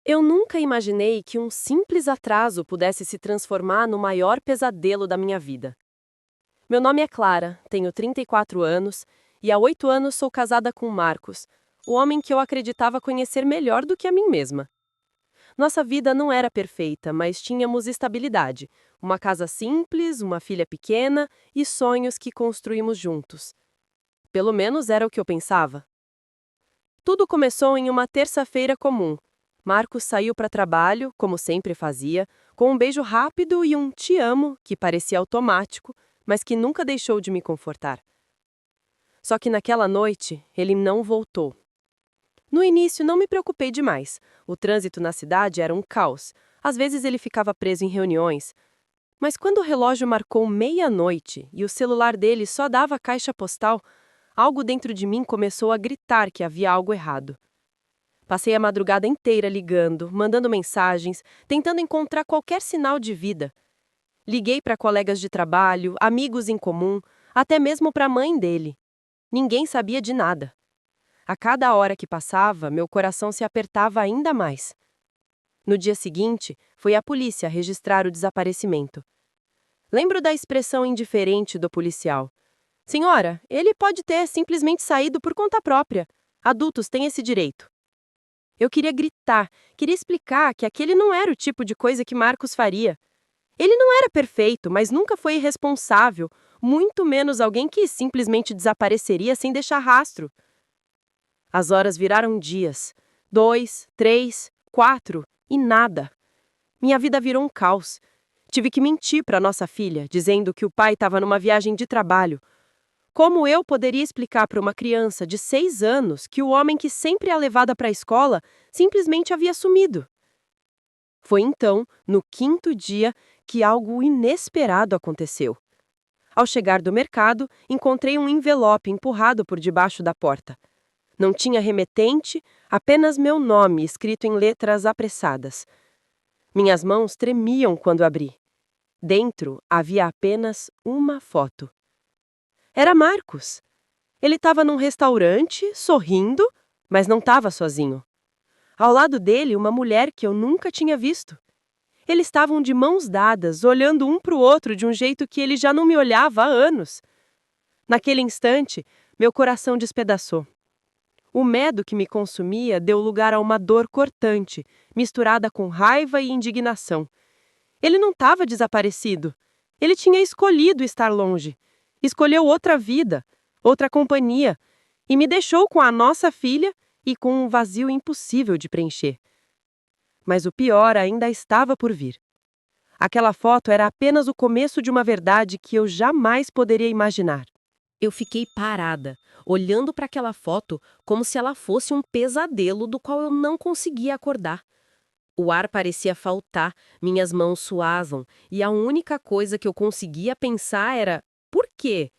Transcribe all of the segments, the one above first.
Eu nunca imaginei que um simples atraso pudesse se transformar no maior pesadelo da minha vida. Meu nome é Clara, tenho 34 anos e há 8 anos sou casada com Marcos, o homem que eu acreditava conhecer melhor do que a mim mesma. Nossa vida não era perfeita, mas tínhamos estabilidade, uma casa simples, uma filha pequena e sonhos que construímos juntos. Pelo menos era o que eu pensava. Tudo começou em uma terça-feira comum. Marcos saiu para trabalho, como sempre fazia, com um beijo rápido e um te amo que parecia automático, mas que nunca deixou de me confortar. Só que naquela noite, ele não voltou. No início, não me preocupei demais. O trânsito na cidade era um caos. Às vezes ele ficava preso em reuniões. Mas quando o relógio marcou meia-noite e o celular dele só dava a caixa postal, algo dentro de mim começou a gritar que havia algo errado. Passei a madrugada inteira ligando, mandando mensagens, tentando encontrar qualquer sinal de vida. Liguei para colegas de trabalho, amigos em comum, até mesmo para a mãe dele. Ninguém sabia de nada. A cada hora que passava, meu coração se apertava ainda mais. No dia seguinte, foi a polícia registrar o desaparecimento. Lembro da expressão indiferente do policial. Senhora, ele pode ter simplesmente saído por conta própria. Adultos têm esse direito. Eu queria gritar, queria explicar que aquele não era o tipo de coisa que Marcos faria. Ele não era perfeito, mas nunca foi irresponsável, muito menos alguém que simplesmente desapareceria sem deixar rastro. As horas viraram dias. 2, 3, 4 e nada. Minha vida virou um caos. Tive que mentir para nossa filha, dizendo que o pai estava numa viagem de trabalho. Como eu poderia explicar para uma criança de 6 anos que o homem que sempre a levava para a escola simplesmente havia sumido? Foi então, no quinto dia, que algo inesperado aconteceu. Ao chegar do mercado, encontrei um envelope empurrado por debaixo da porta. Não tinha remetente, apenas meu nome escrito em letras apressadas. Minhas mãos tremiam quando abri. Dentro havia apenas uma foto. Era Marcos. Ele estava num restaurante, sorrindo, mas não estava sozinho. Ao lado dele, uma mulher que eu nunca tinha visto. Eles estavam de mãos dadas, olhando um para o outro de um jeito que ele já não me olhava há anos. Naquele instante, meu coração despedaçou. O medo que me consumia deu lugar a uma dor cortante, misturada com raiva e indignação. Ele não estava desaparecido. Ele tinha escolhido estar longe. Escolheu outra vida, outra companhia, e me deixou com a nossa filha e com um vazio impossível de preencher. Mas o pior ainda estava por vir. Aquela foto era apenas o começo de uma verdade que eu jamais poderia imaginar. Eu fiquei parada, olhando para aquela foto como se ela fosse um pesadelo do qual eu não conseguia acordar. O ar parecia faltar, minhas mãos suavam, e a única coisa que eu conseguia pensar era: por quê?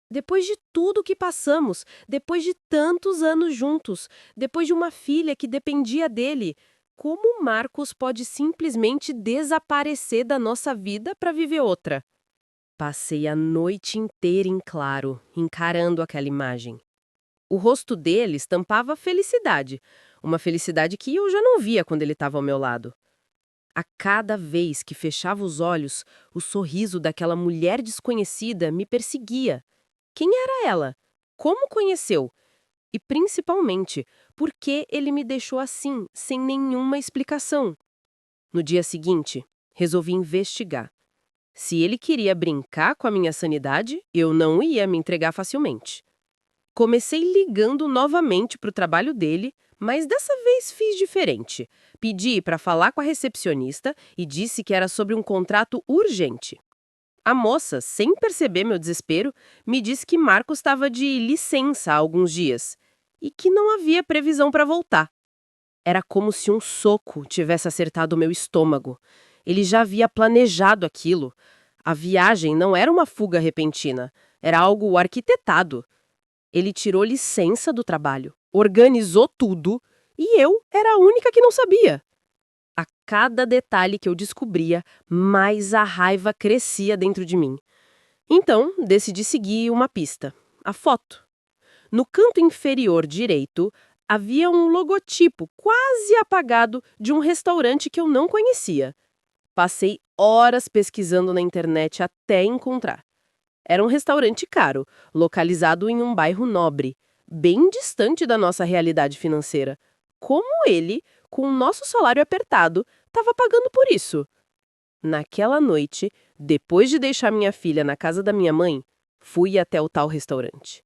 Depois de tudo que passamos, depois de tantos anos juntos, depois de uma filha que dependia dele, como Marcos pode simplesmente desaparecer da nossa vida para viver outra? Passei a noite inteira em claro, encarando aquela imagem. O rosto dele estampava felicidade, uma felicidade que eu já não via quando ele estava ao meu lado. A cada vez que fechava os olhos, o sorriso daquela mulher desconhecida me perseguia. Quem era ela? Como conheceu? E, principalmente, por que ele me deixou assim, sem nenhuma explicação? No dia seguinte, resolvi investigar. Se ele queria brincar com a minha sanidade, eu não ia me entregar facilmente. Comecei ligando novamente para o trabalho dele, mas dessa vez fiz diferente. Pedi para falar com a recepcionista e disse que era sobre um contrato urgente. A moça, sem perceber meu desespero, me disse que Marcos estava de licença há alguns dias e que não havia previsão para voltar. Era como se um soco tivesse acertado o meu estômago. Ele já havia planejado aquilo. A viagem não era uma fuga repentina, era algo arquitetado. Ele tirou licença do trabalho, organizou tudo e eu era a única que não sabia. A cada detalhe que eu descobria, mais a raiva crescia dentro de mim. Então, decidi seguir uma pista: a foto. No canto inferior direito, Havia um logotipo quase apagado de um restaurante que eu não conhecia. Passei horas pesquisando na internet até encontrar. Era um restaurante caro, localizado em um bairro nobre, bem distante da nossa realidade financeira. Como ele, com o nosso salário apertado, estava pagando por isso? Naquela noite, depois de deixar minha filha na casa da minha mãe, fui até o tal restaurante.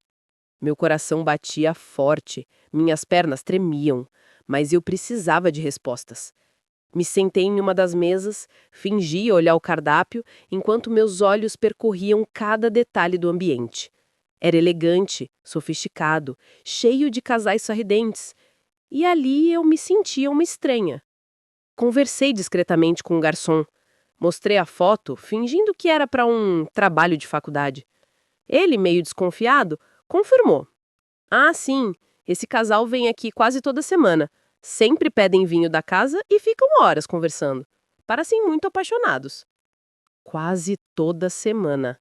Meu coração batia forte, minhas pernas tremiam, mas eu precisava de respostas. Me sentei em uma das mesas, fingi olhar o cardápio, enquanto meus olhos percorriam cada detalhe do ambiente. Era elegante, sofisticado, cheio de casais sorridentes. E ali eu me sentia uma estranha. Conversei discretamente com o garçom. Mostrei a foto, fingindo que era para um trabalho de faculdade. Ele, meio desconfiado, confirmou. Ah, sim, esse casal vem aqui quase toda semana. Sempre pedem vinho da casa e ficam horas conversando. Parecem muito apaixonados. Quase toda semana.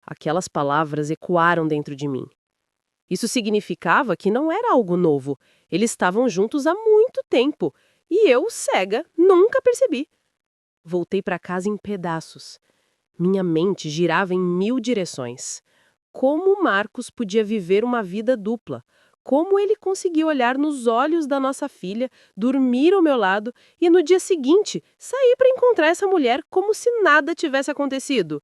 Aquelas palavras ecoaram dentro de mim. Isso significava que não era algo novo. Eles estavam juntos há muito tempo. E eu, cega, nunca percebi. Voltei para casa em pedaços. Minha mente girava em 1000 direções. Como Marcos podia viver uma vida dupla? Como ele conseguiu olhar nos olhos da nossa filha, dormir ao meu lado e, no dia seguinte, sair para encontrar essa mulher como se nada tivesse acontecido?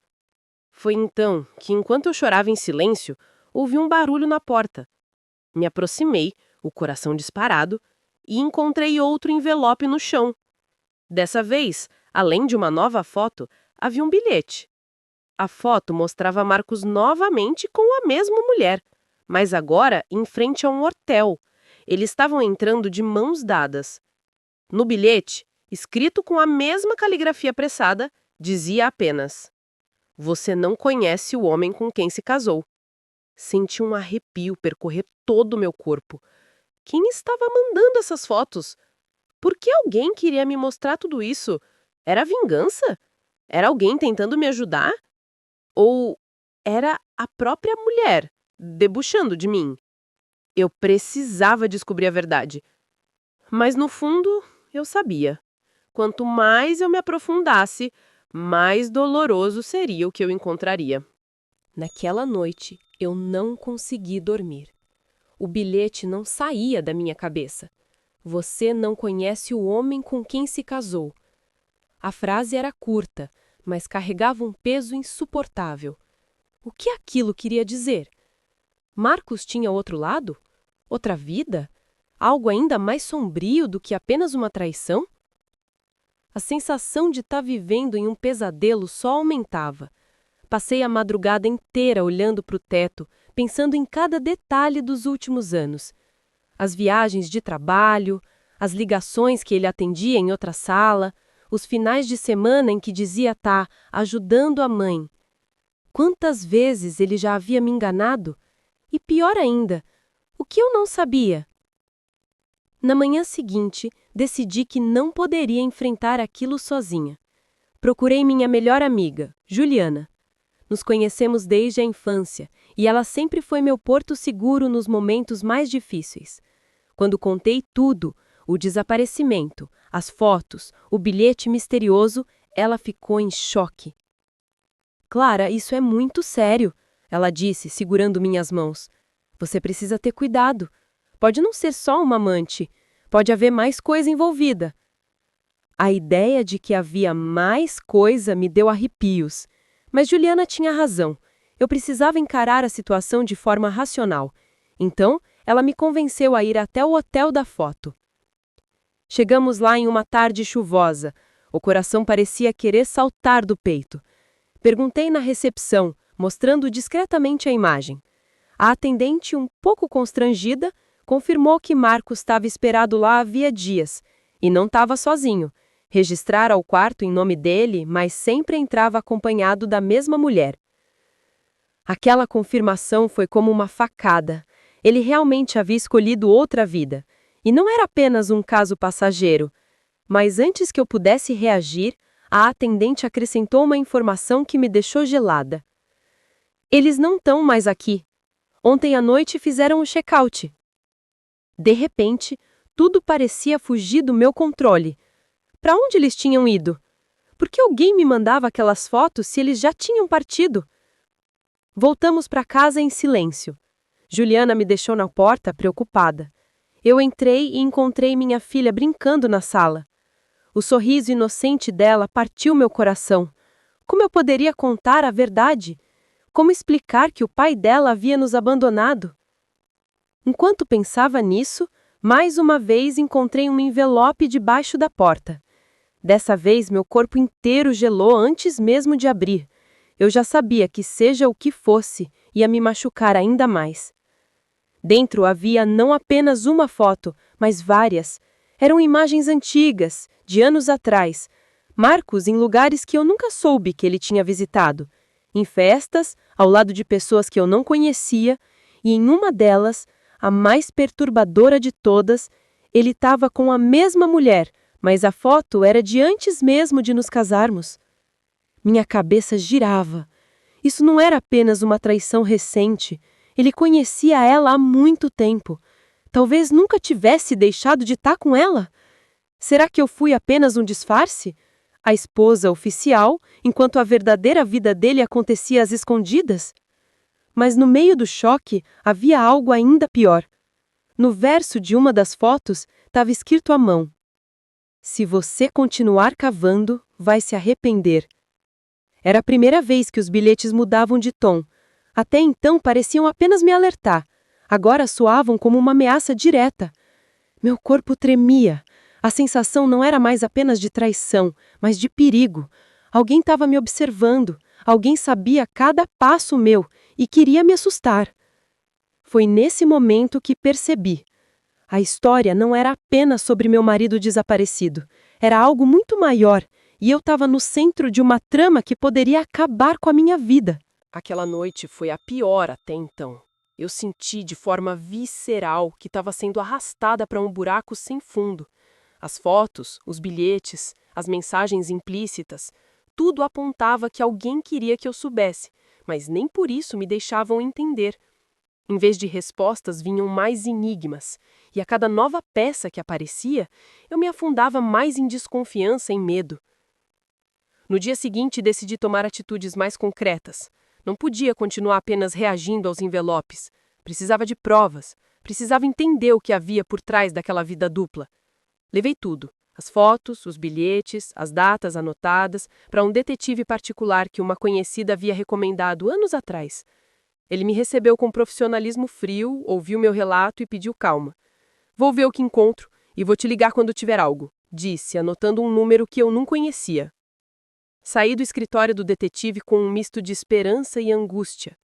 Foi então que, enquanto eu chorava em silêncio, ouvi um barulho na porta. Me aproximei, o coração disparado, e encontrei outro envelope no chão. Dessa vez, além de uma nova foto, havia um bilhete. A foto mostrava Marcos novamente com a mesma mulher, mas agora em frente a um hotel. Eles estavam entrando de mãos dadas. No bilhete, escrito com a mesma caligrafia apressada, dizia apenas: "Você não conhece o homem com quem se casou." Senti um arrepio percorrer todo o meu corpo. Quem estava mandando essas fotos? Por que alguém queria me mostrar tudo isso? Era vingança? Era alguém tentando me ajudar? Ou era a própria mulher, debuxando de mim? Eu precisava descobrir a verdade. Mas, no fundo, eu sabia. Quanto mais eu me aprofundasse, mais doloroso seria o que eu encontraria. Naquela noite, eu não consegui dormir. O bilhete não saía da minha cabeça. Você não conhece o homem com quem se casou. A frase era curta, mas carregava um peso insuportável. O que aquilo queria dizer? Marcos tinha outro lado? Outra vida? Algo ainda mais sombrio do que apenas uma traição? A sensação de estar vivendo em um pesadelo só aumentava. Passei a madrugada inteira olhando para o teto, pensando em cada detalhe dos últimos anos. As viagens de trabalho, as ligações que ele atendia em outra sala, os finais de semana em que dizia estar ajudando a mãe. Quantas vezes ele já havia me enganado? E pior ainda, o que eu não sabia? Na manhã seguinte, decidi que não poderia enfrentar aquilo sozinha. Procurei minha melhor amiga, Juliana. Nos conhecemos desde a infância e ela sempre foi meu porto seguro nos momentos mais difíceis. Quando contei tudo, o desaparecimento, as fotos, o bilhete misterioso, ela ficou em choque. Clara, isso é muito sério, ela disse, segurando minhas mãos. Você precisa ter cuidado. Pode não ser só uma amante. Pode haver mais coisa envolvida. A ideia de que havia mais coisa me deu arrepios. Mas Juliana tinha razão. Eu precisava encarar a situação de forma racional. Então, ela me convenceu a ir até o hotel da foto. Chegamos lá em uma tarde chuvosa. O coração parecia querer saltar do peito. Perguntei na recepção, mostrando discretamente a imagem. A atendente, um pouco constrangida, confirmou que Marcos estava esperado lá havia dias. E não estava sozinho. Registrara o quarto em nome dele, mas sempre entrava acompanhado da mesma mulher. Aquela confirmação foi como uma facada. Ele realmente havia escolhido outra vida. E não era apenas um caso passageiro. Mas antes que eu pudesse reagir, a atendente acrescentou uma informação que me deixou gelada. Eles não estão mais aqui. Ontem à noite fizeram o check-out. De repente, tudo parecia fugir do meu controle. Para onde eles tinham ido? Por que alguém me mandava aquelas fotos se eles já tinham partido? Voltamos para casa em silêncio. Juliana me deixou na porta, preocupada. Eu entrei e encontrei minha filha brincando na sala. O sorriso inocente dela partiu meu coração. Como eu poderia contar a verdade? Como explicar que o pai dela havia nos abandonado? Enquanto pensava nisso, mais uma vez encontrei um envelope debaixo da porta. Dessa vez, meu corpo inteiro gelou antes mesmo de abrir. Eu já sabia que, seja o que fosse, ia me machucar ainda mais. Dentro havia não apenas uma foto, mas várias. Eram imagens antigas, de anos atrás, marcos em lugares que eu nunca soube que ele tinha visitado, em festas, ao lado de pessoas que eu não conhecia, e em uma delas, a mais perturbadora de todas, ele estava com a mesma mulher, mas a foto era de antes mesmo de nos casarmos. Minha cabeça girava. Isso não era apenas uma traição recente. Ele conhecia ela há muito tempo. Talvez nunca tivesse deixado de estar com ela. Será que eu fui apenas um disfarce? A esposa oficial, enquanto a verdadeira vida dele acontecia às escondidas? Mas no meio do choque, havia algo ainda pior. No verso de uma das fotos, estava escrito à mão: "Se você continuar cavando, vai se arrepender." Era a primeira vez que os bilhetes mudavam de tom. Até então pareciam apenas me alertar. Agora soavam como uma ameaça direta. Meu corpo tremia. A sensação não era mais apenas de traição, mas de perigo. Alguém estava me observando. Alguém sabia cada passo meu e queria me assustar. Foi nesse momento que percebi. A história não era apenas sobre meu marido desaparecido. Era algo muito maior. E eu estava no centro de uma trama que poderia acabar com a minha vida. Aquela noite foi a pior até então. Eu senti de forma visceral que estava sendo arrastada para um buraco sem fundo. As fotos, os bilhetes, as mensagens implícitas, tudo apontava que alguém queria que eu soubesse, mas nem por isso me deixavam entender. Em vez de respostas, vinham mais enigmas, e a cada nova peça que aparecia, eu me afundava mais em desconfiança e medo. No dia seguinte, decidi tomar atitudes mais concretas. Não podia continuar apenas reagindo aos envelopes. Precisava de provas. Precisava entender o que havia por trás daquela vida dupla. Levei tudo: as fotos, os bilhetes, as datas anotadas, para um detetive particular que uma conhecida havia recomendado anos atrás. Ele me recebeu com profissionalismo frio, ouviu meu relato e pediu calma. "Vou ver o que encontro e vou te ligar quando tiver algo", disse, anotando um número que eu não conhecia. Saí do escritório do detetive com um misto de esperança e angústia.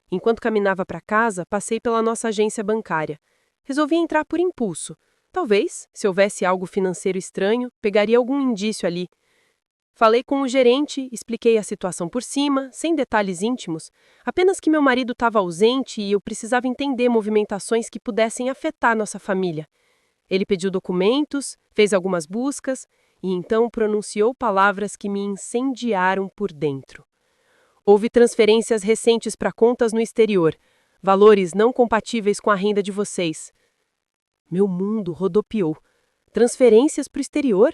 Enquanto caminhava para casa, passei pela nossa agência bancária. Resolvi entrar por impulso. Talvez, se houvesse algo financeiro estranho, pegaria algum indício ali. Falei com o gerente, expliquei a situação por cima, sem detalhes íntimos, apenas que meu marido estava ausente e eu precisava entender movimentações que pudessem afetar nossa família. Ele pediu documentos, fez algumas buscas e então pronunciou palavras que me incendiaram por dentro. Houve transferências recentes para contas no exterior, valores não compatíveis com a renda de vocês. Meu mundo rodopiou. Transferências para o exterior?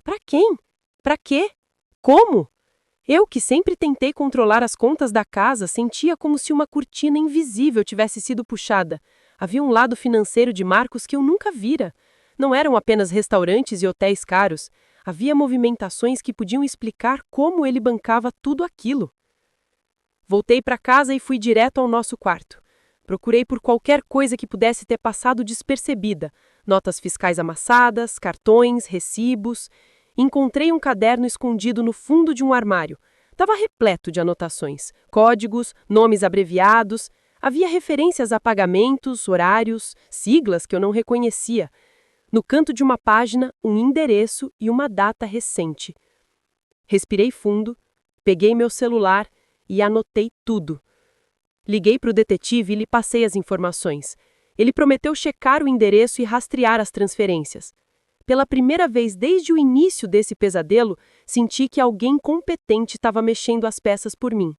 Para quem? Para quê? Como? Eu, que sempre tentei controlar as contas da casa, sentia como se uma cortina invisível tivesse sido puxada. Havia um lado financeiro de Marcos que eu nunca vira. Não eram apenas restaurantes e hotéis caros. Havia movimentações que podiam explicar como ele bancava tudo aquilo. Voltei para casa e fui direto ao nosso quarto. Procurei por qualquer coisa que pudesse ter passado despercebida. Notas fiscais amassadas, cartões, recibos. Encontrei um caderno escondido no fundo de um armário. Estava repleto de anotações, códigos, nomes abreviados. Havia referências a pagamentos, horários, siglas que eu não reconhecia. No canto de uma página, um endereço e uma data recente. Respirei fundo, peguei meu celular e anotei tudo. Liguei para o detetive e lhe passei as informações. Ele prometeu checar o endereço e rastrear as transferências. Pela primeira vez desde o início desse pesadelo, senti que alguém competente estava mexendo as peças por mim.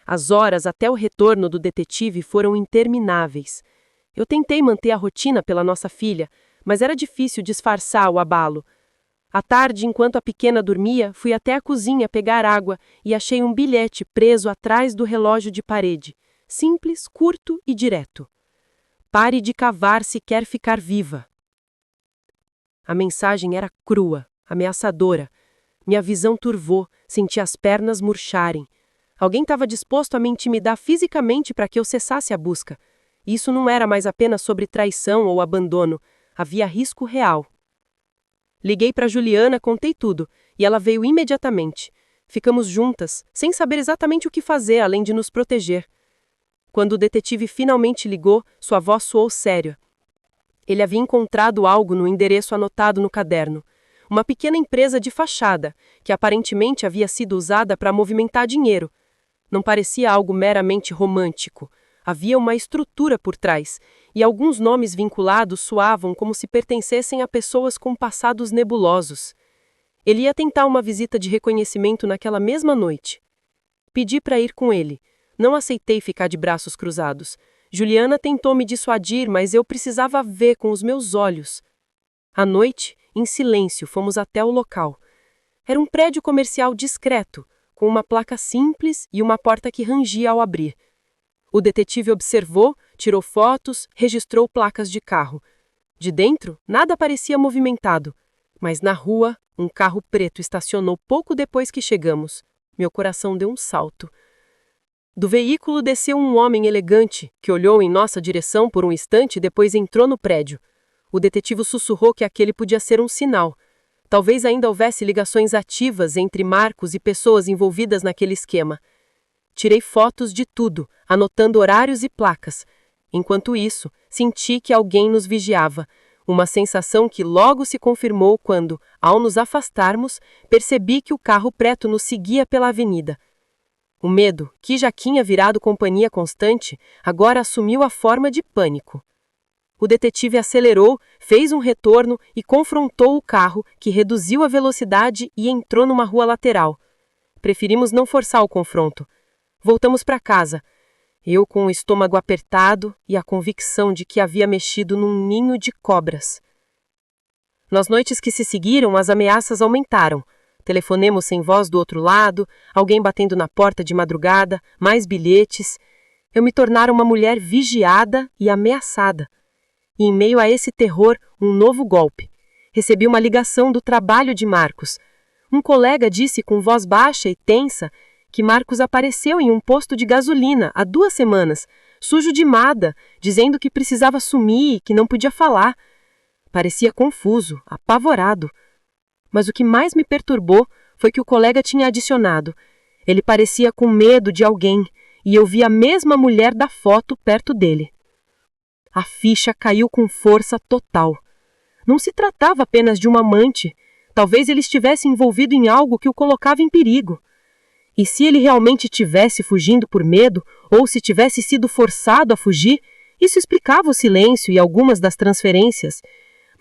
As horas até o retorno do detetive foram intermináveis. Eu tentei manter a rotina pela nossa filha, mas era difícil disfarçar o abalo. À tarde, enquanto a pequena dormia, fui até a cozinha pegar água e achei um bilhete preso atrás do relógio de parede. Simples, curto e direto. Pare de cavar se quer ficar viva. A mensagem era crua, ameaçadora. Minha visão turvou, senti as pernas murcharem. Alguém estava disposto a me intimidar fisicamente para que eu cessasse a busca. Isso não era mais apenas sobre traição ou abandono. Havia risco real. Liguei para Juliana, contei tudo, e ela veio imediatamente. Ficamos juntas, sem saber exatamente o que fazer além de nos proteger. Quando o detetive finalmente ligou, sua voz soou séria. Ele havia encontrado algo no endereço anotado no caderno. Uma pequena empresa de fachada, que aparentemente havia sido usada para movimentar dinheiro. Não parecia algo meramente romântico. Havia uma estrutura por trás, e alguns nomes vinculados soavam como se pertencessem a pessoas com passados nebulosos. Ele ia tentar uma visita de reconhecimento naquela mesma noite. Pedi para ir com ele. Não aceitei ficar de braços cruzados. Juliana tentou me dissuadir, mas eu precisava ver com os meus olhos. À noite, em silêncio, fomos até o local. Era um prédio comercial discreto, com uma placa simples e uma porta que rangia ao abrir. O detetive observou, tirou fotos, registrou placas de carro. De dentro, nada parecia movimentado, mas na rua, um carro preto estacionou pouco depois que chegamos. Meu coração deu um salto. Do veículo desceu um homem elegante, que olhou em nossa direção por um instante e depois entrou no prédio. O detetive sussurrou que aquele podia ser um sinal. Talvez ainda houvesse ligações ativas entre Marcos e pessoas envolvidas naquele esquema. Tirei fotos de tudo, anotando horários e placas. Enquanto isso, senti que alguém nos vigiava. Uma sensação que logo se confirmou quando, ao nos afastarmos, percebi que o carro preto nos seguia pela avenida. O medo, que já tinha virado companhia constante, agora assumiu a forma de pânico. O detetive acelerou, fez um retorno e confrontou o carro, que reduziu a velocidade e entrou numa rua lateral. Preferimos não forçar o confronto. Voltamos para casa, eu com o estômago apertado e a convicção de que havia mexido num ninho de cobras. Nas noites que se seguiram, as ameaças aumentaram. Telefonemos sem voz do outro lado, alguém batendo na porta de madrugada, mais bilhetes. Eu me tornara uma mulher vigiada e ameaçada. E em meio a esse terror, um novo golpe. Recebi uma ligação do trabalho de Marcos. Um colega disse com voz baixa e tensa que Marcos apareceu em um posto de gasolina há 2 semanas, sujo de mada, dizendo que precisava sumir e que não podia falar. Parecia confuso, apavorado. Mas o que mais me perturbou foi que o colega tinha adicionado. Ele parecia com medo de alguém, e eu vi a mesma mulher da foto perto dele. A ficha caiu com força total. Não se tratava apenas de um amante. Talvez ele estivesse envolvido em algo que o colocava em perigo. E se ele realmente tivesse fugindo por medo, ou se tivesse sido forçado a fugir, isso explicava o silêncio e algumas das transferências.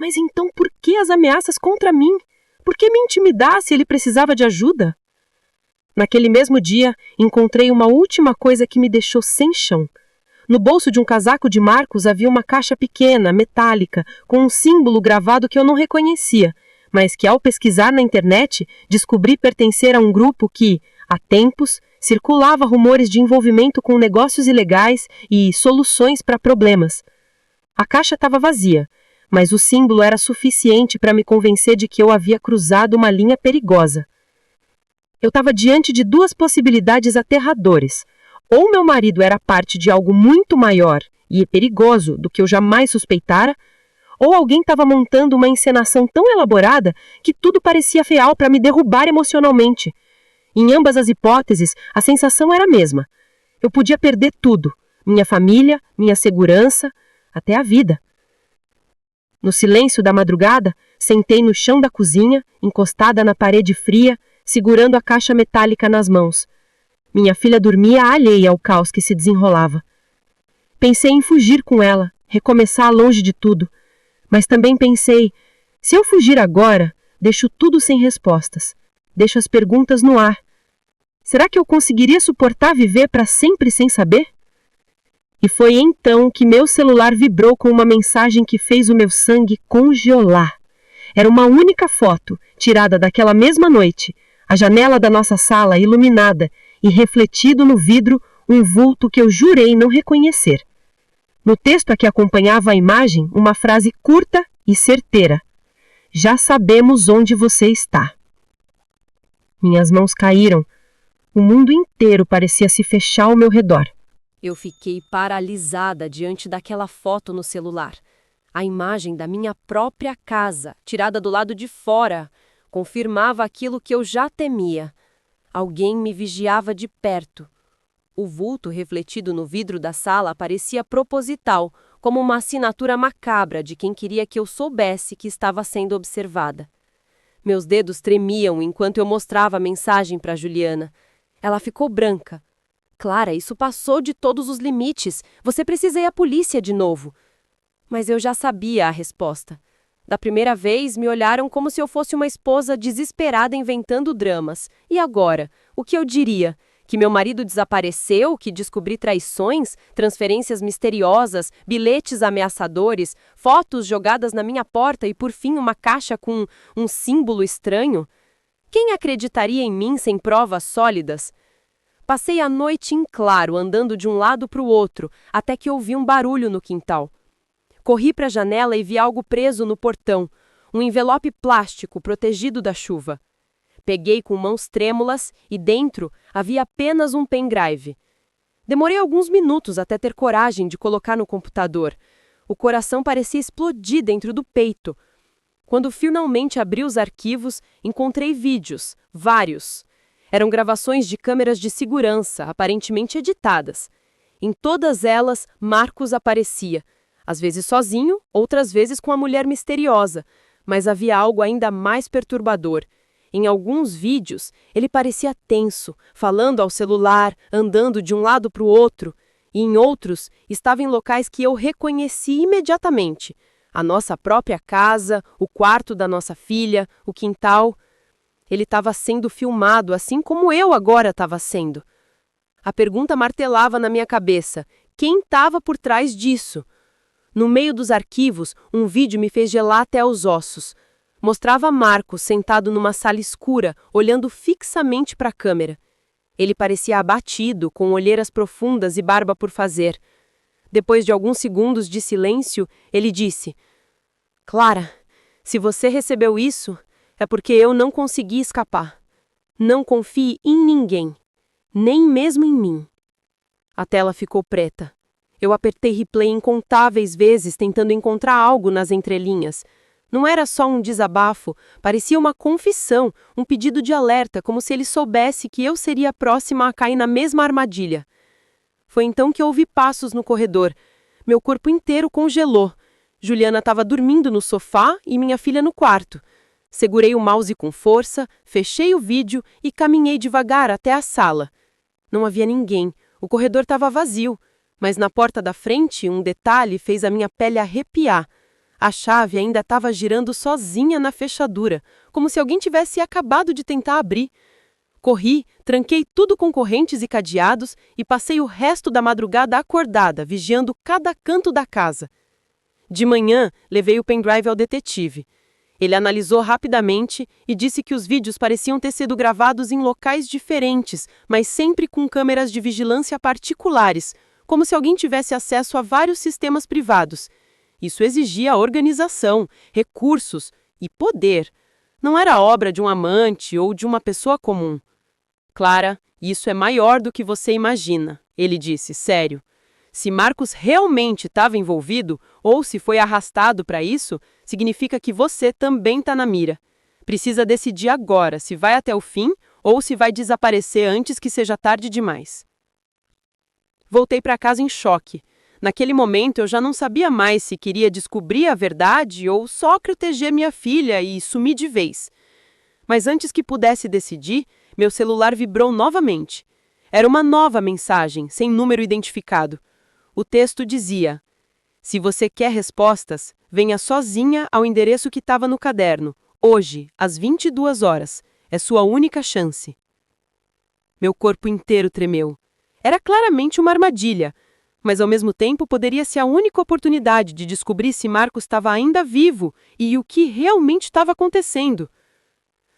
Mas então por que as ameaças contra mim? Por que me intimidar se ele precisava de ajuda? Naquele mesmo dia, encontrei uma última coisa que me deixou sem chão. No bolso de um casaco de Marcos havia uma caixa pequena, metálica, com um símbolo gravado que eu não reconhecia, mas que ao pesquisar na internet descobri pertencer a um grupo que, há tempos, circulava rumores de envolvimento com negócios ilegais e soluções para problemas. A caixa estava vazia, mas o símbolo era suficiente para me convencer de que eu havia cruzado uma linha perigosa. Eu estava diante de 2 possibilidades aterradoras. Ou meu marido era parte de algo muito maior e perigoso do que eu jamais suspeitara, ou alguém estava montando uma encenação tão elaborada que tudo parecia real para me derrubar emocionalmente. Em ambas as hipóteses, a sensação era a mesma. Eu podia perder tudo, minha família, minha segurança, até a vida. No silêncio da madrugada, sentei no chão da cozinha, encostada na parede fria, segurando a caixa metálica nas mãos. Minha filha dormia alheia ao caos que se desenrolava. Pensei em fugir com ela, recomeçar longe de tudo. Mas também pensei, se eu fugir agora, deixo tudo sem respostas. Deixo as perguntas no ar. Será que eu conseguiria suportar viver para sempre sem saber? E foi então que meu celular vibrou com uma mensagem que fez o meu sangue congelar. Era uma única foto, tirada daquela mesma noite, a janela da nossa sala iluminada e refletido no vidro um vulto que eu jurei não reconhecer. No texto a que acompanhava a imagem, uma frase curta e certeira. Já sabemos onde você está. Minhas mãos caíram. O mundo inteiro parecia se fechar ao meu redor. Eu fiquei paralisada diante daquela foto no celular. A imagem da minha própria casa, tirada do lado de fora, confirmava aquilo que eu já temia. Alguém me vigiava de perto. O vulto refletido no vidro da sala parecia proposital, como uma assinatura macabra de quem queria que eu soubesse que estava sendo observada. Meus dedos tremiam enquanto eu mostrava a mensagem para Juliana. Ela ficou branca. Clara, isso passou de todos os limites. Você precisa ir à polícia de novo. Mas eu já sabia a resposta. Da primeira vez, me olharam como se eu fosse uma esposa desesperada inventando dramas. E agora? O que eu diria? Que meu marido desapareceu, que descobri traições, transferências misteriosas, bilhetes ameaçadores, fotos jogadas na minha porta e, por fim, uma caixa com um símbolo estranho? Quem acreditaria em mim sem provas sólidas? Passei a noite em claro, andando de um lado para o outro, até que ouvi um barulho no quintal. Corri para a janela e vi algo preso no portão, um envelope plástico protegido da chuva. Peguei com mãos trêmulas e dentro havia apenas um pendrive. Demorei alguns minutos até ter coragem de colocar no computador. O coração parecia explodir dentro do peito. Quando finalmente abri os arquivos, encontrei vídeos, vários. Eram gravações de câmeras de segurança, aparentemente editadas. Em todas elas, Marcos aparecia, às vezes sozinho, outras vezes com a mulher misteriosa, mas havia algo ainda mais perturbador. Em alguns vídeos, ele parecia tenso, falando ao celular, andando de um lado para o outro, e em outros, estava em locais que eu reconheci imediatamente. A nossa própria casa, o quarto da nossa filha, o quintal. Ele estava sendo filmado, assim como eu agora estava sendo. A pergunta martelava na minha cabeça: quem estava por trás disso? No meio dos arquivos, um vídeo me fez gelar até os ossos. Mostrava Marcos sentado numa sala escura, olhando fixamente para a câmera. Ele parecia abatido, com olheiras profundas e barba por fazer. Depois de alguns segundos de silêncio, ele disse: Clara, se você recebeu isso, é porque eu não consegui escapar. Não confie em ninguém, nem mesmo em mim. A tela ficou preta. Eu apertei replay incontáveis vezes, tentando encontrar algo nas entrelinhas. Não era só um desabafo, parecia uma confissão, um pedido de alerta, como se ele soubesse que eu seria a próxima a cair na mesma armadilha. Foi então que ouvi passos no corredor. Meu corpo inteiro congelou. Juliana estava dormindo no sofá e minha filha no quarto. Segurei o mouse com força, fechei o vídeo e caminhei devagar até a sala. Não havia ninguém, o corredor estava vazio, mas na porta da frente um detalhe fez a minha pele arrepiar. A chave ainda estava girando sozinha na fechadura, como se alguém tivesse acabado de tentar abrir. Corri, tranquei tudo com correntes e cadeados e passei o resto da madrugada acordada, vigiando cada canto da casa. De manhã, levei o pendrive ao detetive. Ele analisou rapidamente e disse que os vídeos pareciam ter sido gravados em locais diferentes, mas sempre com câmeras de vigilância particulares, como se alguém tivesse acesso a vários sistemas privados. Isso exigia organização, recursos e poder. Não era obra de um amante ou de uma pessoa comum. Clara, isso é maior do que você imagina, ele disse, sério. Se Marcos realmente estava envolvido, ou se foi arrastado para isso, significa que você também está na mira. Precisa decidir agora se vai até o fim ou se vai desaparecer antes que seja tarde demais. Voltei para casa em choque. Naquele momento eu já não sabia mais se queria descobrir a verdade ou só proteger minha filha e sumir de vez. Mas antes que pudesse decidir, meu celular vibrou novamente. Era uma nova mensagem, sem número identificado. O texto dizia: se você quer respostas, venha sozinha ao endereço que estava no caderno, hoje, às 22 horas. É sua única chance. Meu corpo inteiro tremeu. Era claramente uma armadilha, mas ao mesmo tempo poderia ser a única oportunidade de descobrir se Marcos estava ainda vivo e o que realmente estava acontecendo.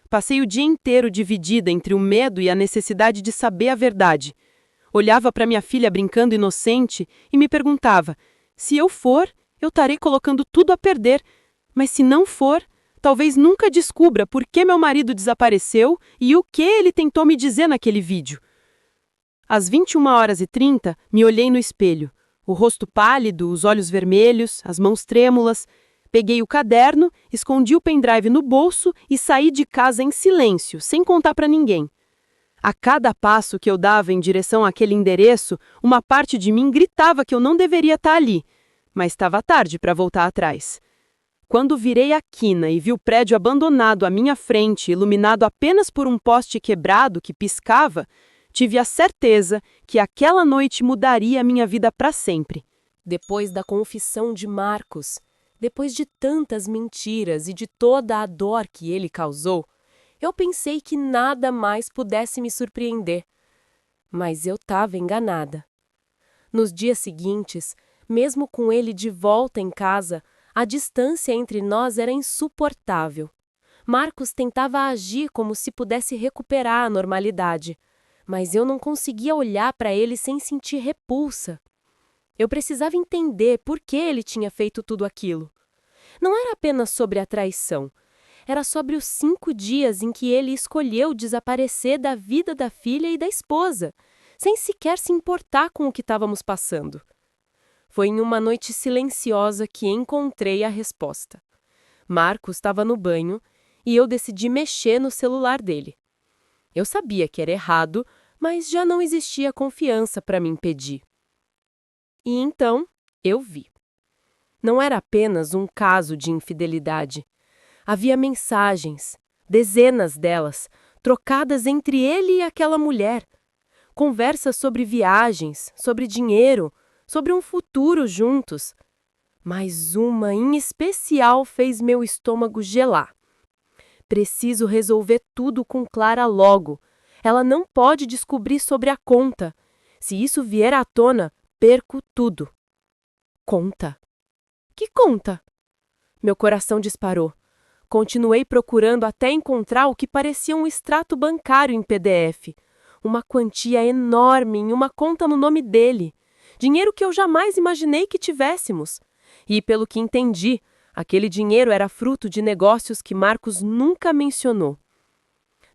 Passei o dia inteiro dividida entre o medo e a necessidade de saber a verdade. Olhava para minha filha brincando inocente e me perguntava: se eu for, eu estarei colocando tudo a perder, mas se não for, talvez nunca descubra por que meu marido desapareceu e o que ele tentou me dizer naquele vídeo. Às 21h30, me olhei no espelho. O rosto pálido, os olhos vermelhos, as mãos trêmulas. Peguei o caderno, escondi o pendrive no bolso e saí de casa em silêncio, sem contar para ninguém. A cada passo que eu dava em direção àquele endereço, uma parte de mim gritava que eu não deveria estar ali, mas estava tarde para voltar atrás. Quando virei a quina e vi o prédio abandonado à minha frente, iluminado apenas por um poste quebrado que piscava, tive a certeza que aquela noite mudaria a minha vida para sempre. Depois da confissão de Marcos, depois de tantas mentiras e de toda a dor que ele causou, eu pensei que nada mais pudesse me surpreender. Mas eu estava enganada. Nos dias seguintes, mesmo com ele de volta em casa, a distância entre nós era insuportável. Marcos tentava agir como se pudesse recuperar a normalidade, mas eu não conseguia olhar para ele sem sentir repulsa. Eu precisava entender por que ele tinha feito tudo aquilo. Não era apenas sobre a traição. Era sobre os 5 dias em que ele escolheu desaparecer da vida da filha e da esposa, sem sequer se importar com o que estávamos passando. Foi em uma noite silenciosa que encontrei a resposta. Marcos estava no banho e eu decidi mexer no celular dele. Eu sabia que era errado, mas já não existia confiança para me impedir. E então, eu vi. Não era apenas um caso de infidelidade. Havia mensagens, dezenas delas, trocadas entre ele e aquela mulher. Conversas sobre viagens, sobre dinheiro, sobre um futuro juntos. Mas uma em especial fez meu estômago gelar. Preciso resolver tudo com Clara logo. Ela não pode descobrir sobre a conta. Se isso vier à tona, perco tudo. Conta? Que conta? Meu coração disparou. Continuei procurando até encontrar o que parecia um extrato bancário em PDF. Uma quantia enorme em uma conta no nome dele. Dinheiro que eu jamais imaginei que tivéssemos. E, pelo que entendi, aquele dinheiro era fruto de negócios que Marcos nunca mencionou.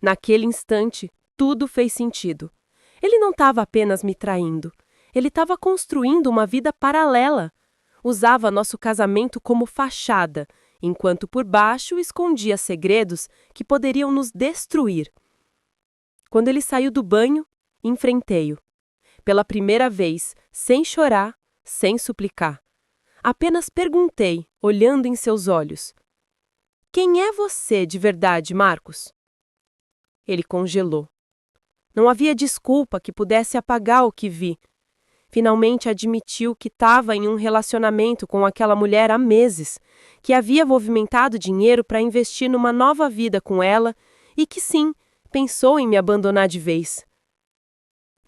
Naquele instante, tudo fez sentido. Ele não estava apenas me traindo. Ele estava construindo uma vida paralela. Usava nosso casamento como fachada, enquanto por baixo escondia segredos que poderiam nos destruir. Quando ele saiu do banho, enfrentei-o. Pela primeira vez, sem chorar, sem suplicar. Apenas perguntei, olhando em seus olhos: quem é você de verdade, Marcos? Ele congelou. Não havia desculpa que pudesse apagar o que vi. Finalmente admitiu que estava em um relacionamento com aquela mulher há meses, que havia movimentado dinheiro para investir numa nova vida com ela e que sim, pensou em me abandonar de vez.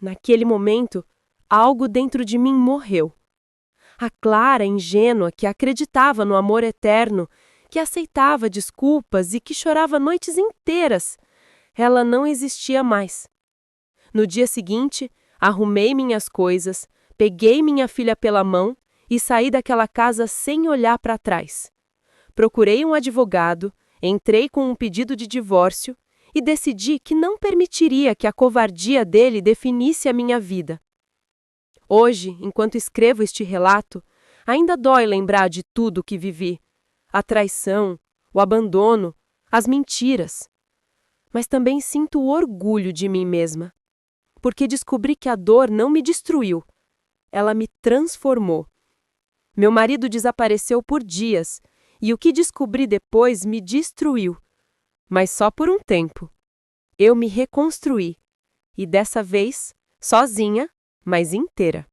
Naquele momento, algo dentro de mim morreu. A Clara ingênua que acreditava no amor eterno, que aceitava desculpas e que chorava noites inteiras, ela não existia mais. No dia seguinte, arrumei minhas coisas, peguei minha filha pela mão e saí daquela casa sem olhar para trás. Procurei um advogado, entrei com um pedido de divórcio e decidi que não permitiria que a covardia dele definisse a minha vida. Hoje, enquanto escrevo este relato, ainda dói lembrar de tudo o que vivi. A traição, o abandono, as mentiras. Mas também sinto o orgulho de mim mesma, porque descobri que a dor não me destruiu. Ela me transformou. Meu marido desapareceu por dias, e o que descobri depois me destruiu. Mas só por um tempo. Eu me reconstruí, e dessa vez, sozinha, mas inteira.